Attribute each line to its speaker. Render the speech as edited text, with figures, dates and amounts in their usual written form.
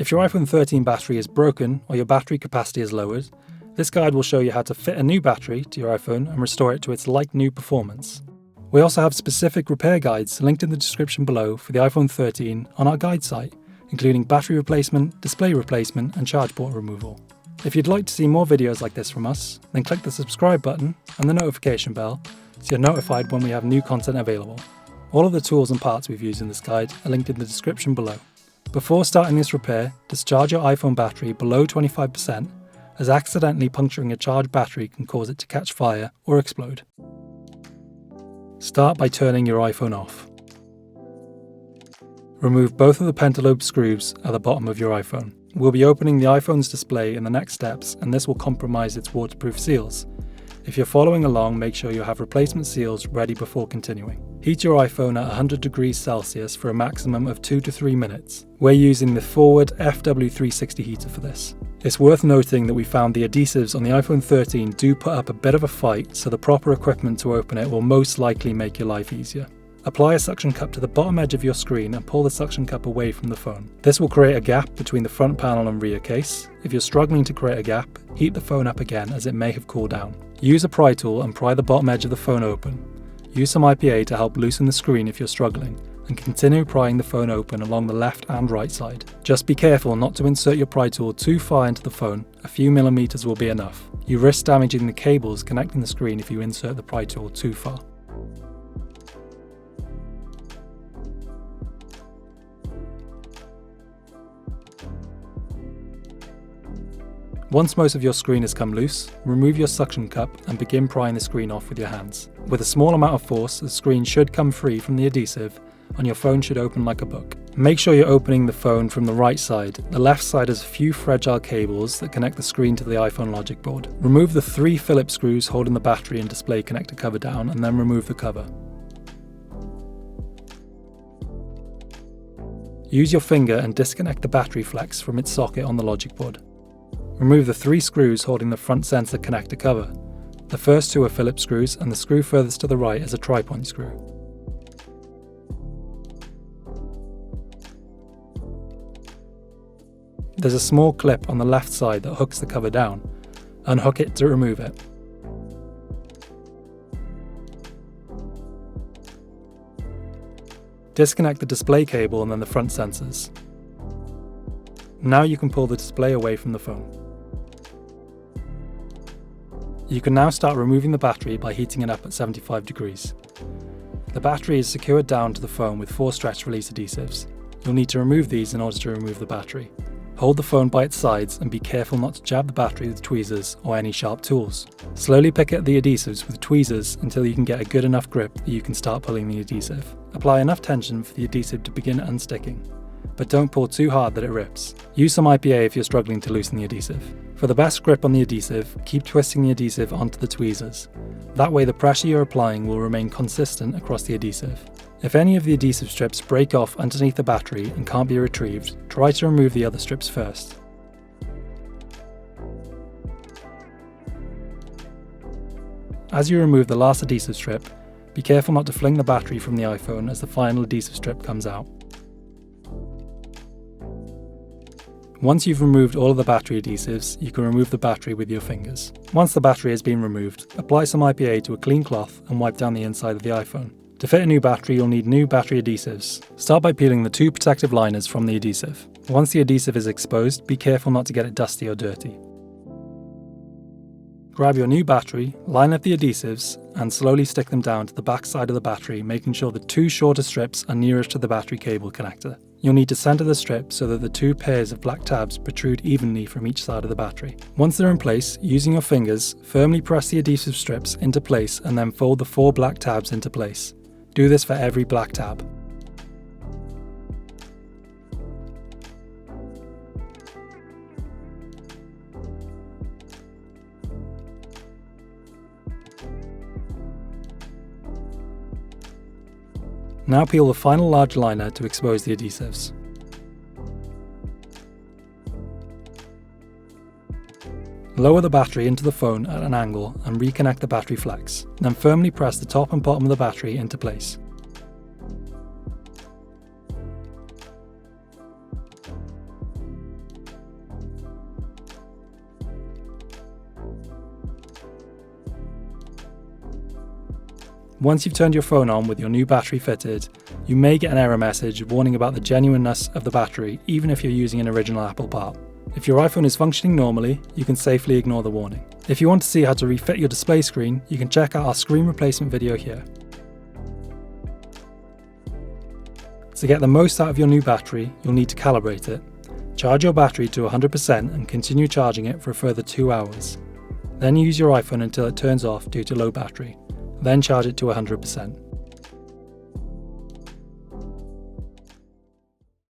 Speaker 1: If your iPhone 13 battery is broken or your battery capacity is lowered, this guide will show you how to fit a new battery to your iPhone and restore it to its like-new performance. We also have specific repair guides linked in the description below for the iPhone 13 on our guide site, including battery replacement, display replacement and charge port removal. If you'd like to see more videos like this from us, then click the subscribe button and the notification bell so you're notified when we have new content available. All of the tools and parts we've used in this guide are linked in the description below. Before starting this repair, discharge your iPhone battery below 25%, as accidentally puncturing a charged battery can cause it to catch fire or explode. Start by turning your iPhone off. Remove both of the pentalobe screws at the bottom of your iPhone. We'll be opening the iPhone's display in the next steps, and this will compromise its waterproof seals. If you're following along, make sure you have replacement seals ready before continuing. Heat your iPhone at 100 degrees Celsius for a maximum of 2 to 3 minutes. We're using the forward FW360 heater for this. It's worth noting that we found the adhesives on the iPhone 13 do put up a bit of a fight, so the proper equipment to open it will most likely make your life easier. Apply a suction cup to the bottom edge of your screen and pull the suction cup away from the phone. This will create a gap between the front panel and rear case. If you're struggling to create a gap, heat the phone up again as it may have cooled down. Use a pry tool and pry the bottom edge of the phone open. Use some IPA to help loosen the screen if you're struggling, and continue prying the phone open along the left and right side. Just be careful not to insert your pry tool too far into the phone. A few millimeters will be enough. You risk damaging the cables connecting the screen if you insert the pry tool too far. Once most of your screen has come loose, remove your suction cup and begin prying the screen off with your hands. With a small amount of force, the screen should come free from the adhesive and your phone should open like a book. Make sure you're opening the phone from the right side. The left side has a few fragile cables that connect the screen to the iPhone logic board. Remove the 3 Phillips screws holding the battery and display connector cover down, and then remove the cover. Use your finger and disconnect the battery flex from its socket on the logic board. Remove the 3 screws holding the front sensor connector cover. The first 2 are Phillips screws and the screw furthest to the right is a tri-point screw. There's a small clip on the left side that hooks the cover down. Unhook it to remove it. Disconnect the display cable and then the front sensors. Now you can pull the display away from the phone. You can now start removing the battery by heating it up at 75 degrees. The battery is secured down to the phone with 4 stretch release adhesives. You'll need to remove these in order to remove the battery. Hold the phone by its sides and be careful not to jab the battery with tweezers or any sharp tools. Slowly pick at the adhesives with tweezers until you can get a good enough grip that you can start pulling the adhesive. Apply enough tension for the adhesive to begin unsticking, but don't pull too hard that it rips. Use some IPA if you're struggling to loosen the adhesive. For the best grip on the adhesive, keep twisting the adhesive onto the tweezers. That way the pressure you're applying will remain consistent across the adhesive. If any of the adhesive strips break off underneath the battery and can't be retrieved, try to remove the other strips first. As you remove the last adhesive strip, be careful not to fling the battery from the iPhone as the final adhesive strip comes out. Once you've removed all of the battery adhesives, you can remove the battery with your fingers. Once the battery has been removed, apply some IPA to a clean cloth and wipe down the inside of the iPhone. To fit a new battery, you'll need new battery adhesives. Start by peeling the 2 protective liners from the adhesive. Once the adhesive is exposed, be careful not to get it dusty or dirty. Grab your new battery, line up the adhesives, and slowly stick them down to the back side of the battery, making sure the 2 shorter strips are nearest to the battery cable connector. You'll need to center the strip so that the 2 pairs of black tabs protrude evenly from each side of the battery. Once they're in place, using your fingers, firmly press the adhesive strips into place and then fold the 4 black tabs into place. Do this for every black tab. Now peel the final large liner to expose the adhesives. Lower the battery into the phone at an angle and reconnect the battery flex. Then firmly press the top and bottom of the battery into place. Once you've turned your phone on with your new battery fitted, you may get an error message warning about the genuineness of the battery, even if you're using an original Apple part. If your iPhone is functioning normally, you can safely ignore the warning. If you want to see how to refit your display screen, you can check out our screen replacement video here. To get the most out of your new battery, you'll need to calibrate it. Charge your battery to 100% and continue charging it for a further 2 hours. Then use your iPhone until it turns off due to low battery. Then charge it to 100%.